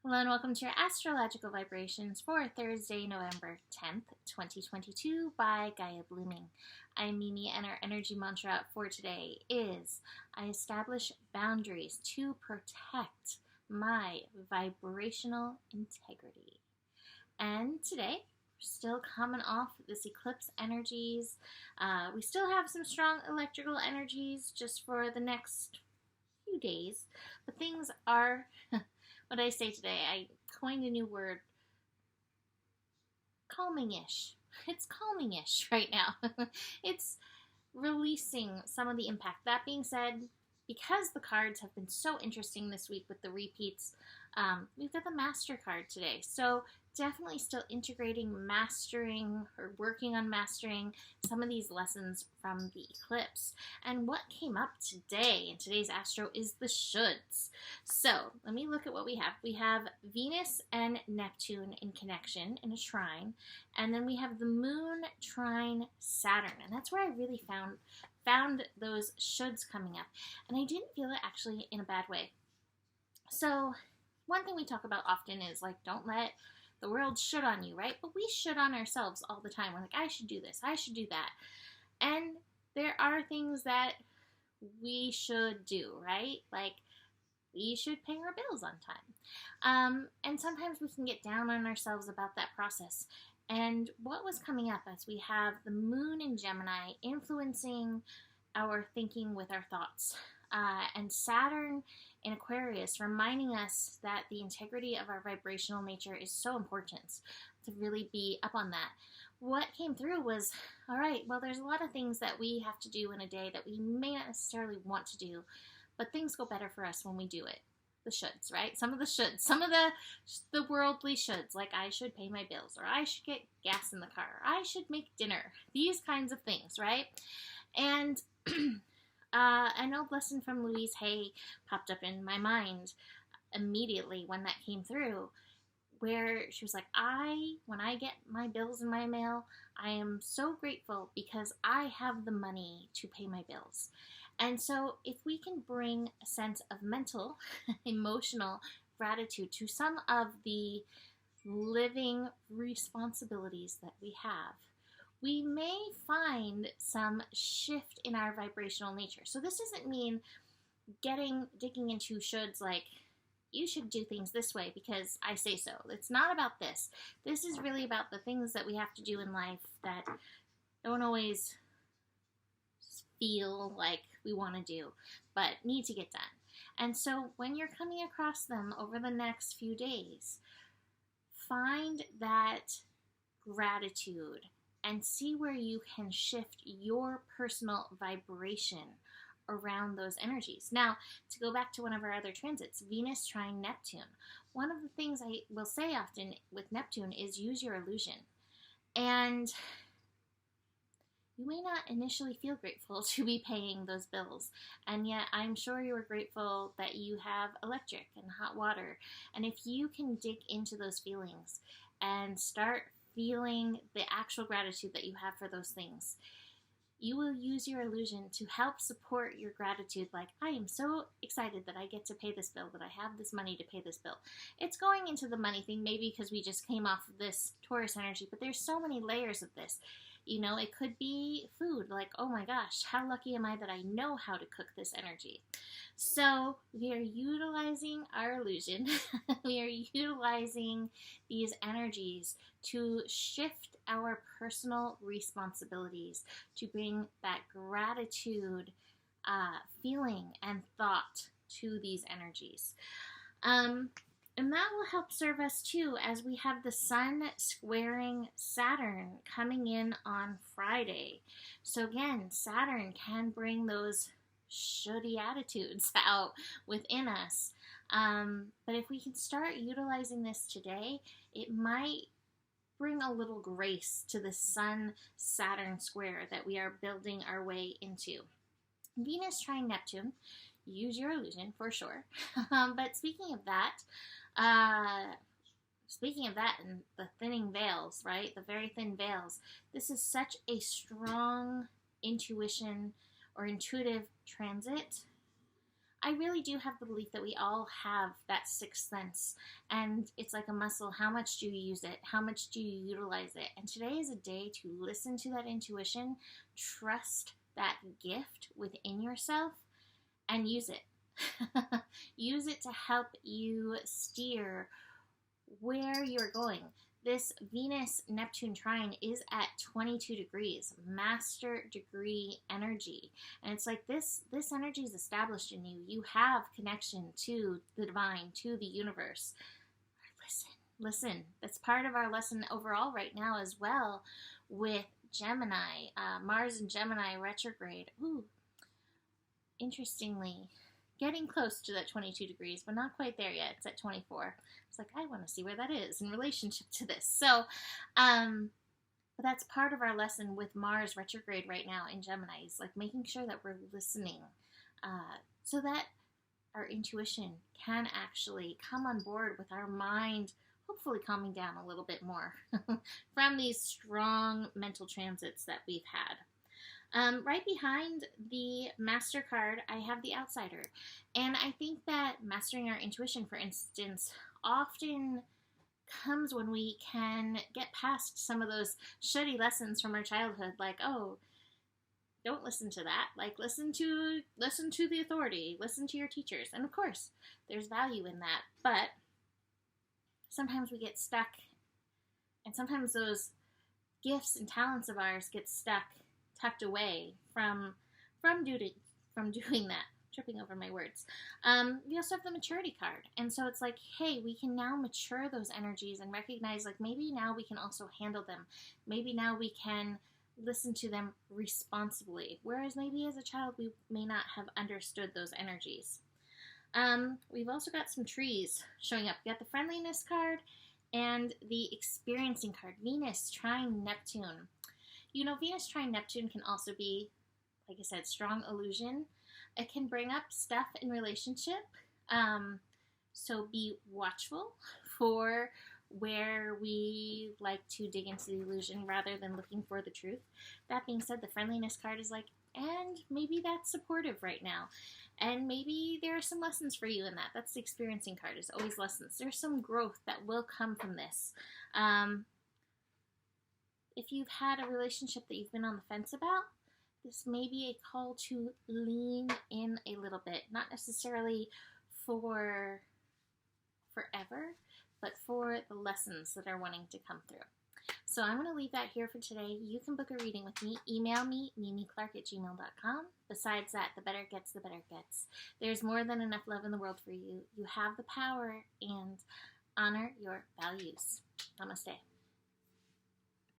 Hello and welcome to your astrological vibrations for Thursday, November 10th, 2022 by Gaia Blooming. I'm Mimi and our energy mantra for today is I establish boundaries to protect my vibrational integrity. And today, we're still coming off this eclipse energies. We still have some strong electrical energies just for the next few days, but things are what did I say today? I coined a new word, calming-ish. It's calming-ish right now. It's releasing some of the impact. That being said, because the cards have been so interesting this week with the repeats, we've got the Master card today. So definitely still integrating, mastering, or working on mastering some of these lessons from the eclipse. And what came up today in today's astro is the shoulds. So let me look at what we have. We have Venus and Neptune in connection in a trine, and then we have the moon trine Saturn, and that's where I really found those shoulds coming up, and I didn't feel it actually in a bad way. So one thing we talk about often is like, don't let the world should on you, right? But we should on ourselves all the time. We're like, I should do this, I should do that. And there are things that we should do, right? Like, we should pay our bills on time. And sometimes we can get down on ourselves about that process. And what was coming up as we have the moon in Gemini influencing our thinking with our thoughts, and Saturn in Aquarius reminding us that the integrity of our vibrational nature is so important to really be up on that. What came through was, all right, well, there's a lot of things that we have to do in a day that we may not necessarily want to do, but things go better for us when we do it. The shoulds, right? Some of the shoulds, some of the worldly shoulds, like I should pay my bills, or I should get gas in the car, or I should make dinner, these kinds of things, right? And an old lesson from Louise Hay popped up in my mind immediately when that came through, where she was like, when I get my bills in my mail, I am so grateful because I have the money to pay my bills. And so if we can bring a sense of mental, emotional gratitude to some of the living responsibilities that we have, we may find some shift in our vibrational nature. So this doesn't mean digging into shoulds like, you should do things this way because I say so. It's not about this. This is really about the things that we have to do in life that don't always feel like we want to do, but need to get done. And so when you're coming across them over the next few days, find that gratitude and see where you can shift your personal vibration around those energies. Now, to go back to one of our other transits, Venus trine Neptune, one of the things I will say often with Neptune is use your illusion. And you may not initially feel grateful to be paying those bills, and yet I'm sure you are grateful that you have electric and hot water. And if you can dig into those feelings and start feeling the actual gratitude that you have for those things, you will use your illusion to help support your gratitude. Like, I am so excited that I get to pay this bill, that I have this money to pay this bill. It's going into the money thing, maybe because we just came off of this Taurus energy, but there's so many layers of this. You know, it could be food, like, oh my gosh, how lucky am I that I know how to cook this energy. So we are utilizing our illusion. We are utilizing these energies to shift our personal responsibilities, to bring that gratitude feeling and thought to these energies. And that will help serve us too as we have the sun squaring Saturn coming in on Friday. So again, Saturn can bring those shouldy attitudes out within us. But if we can start utilizing this today, it might bring a little grace to the Sun-Saturn square that we are building our way into. Venus trine Neptune, use your illusion for sure. But speaking of that and the thinning veils, right? The very thin veils. This is such a strong intuition or intuitive transit. I really do have the belief that we all have that sixth sense, and it's like a muscle. How much do you use it? How much do you utilize it? And today is a day to listen to that intuition, trust that gift within yourself, and use it. Use it to help you steer where you're going. This Venus-Neptune trine is at 22 degrees, master degree energy. And it's like this energy is established in you. You have connection to the divine, to the universe. Listen. That's part of our lesson overall right now as well with Gemini, Mars and Gemini retrograde. Ooh, interestingly, getting close to that 22 degrees, but not quite there yet. It's at 24. It's like, I want to see where that is in relationship to this. So, but that's part of our lesson with Mars retrograde right now in Gemini, is like making sure that we're listening, so that our intuition can actually come on board with our mind, hopefully calming down a little bit more from these strong mental transits that we've had. Right behind the Master card, I have the Outsider. And I think that mastering our intuition, for instance, often comes when we can get past some of those shitty lessons from our childhood, like, oh, don't listen to that. Like, listen to the authority, listen to your teachers. And of course, there's value in that. But sometimes we get stuck, and sometimes those gifts and talents of ours get tucked away from doing that. Tripping over my words. We also have the Maturity card, and so it's like, hey, we can now mature those energies and recognize, like, maybe now we can also handle them. Maybe now we can listen to them responsibly, whereas maybe as a child we may not have understood those energies. We've also got some trees showing up. We got the Friendliness card and the Experiencing card, Venus trine Neptune. You know, Venus trine Neptune can also be, like I said, strong illusion. It can bring up stuff in relationship, so be watchful for where we like to dig into the illusion rather than looking for the truth. That being said, the Friendliness card is like, and maybe that's supportive right now, and maybe there are some lessons for you in that. That's the Experiencing card, is always lessons. There's some growth that will come from this. If you've had a relationship that you've been on the fence about, this may be a call to lean in a little bit, not necessarily for forever, but for the lessons that are wanting to come through. So I'm going to leave that here for today. You can book a reading with me. Email me, mimiclark@gmail.com. Besides that, the better it gets, the better it gets. There's more than enough love in the world for you. You have the power, and honor your values. Namaste.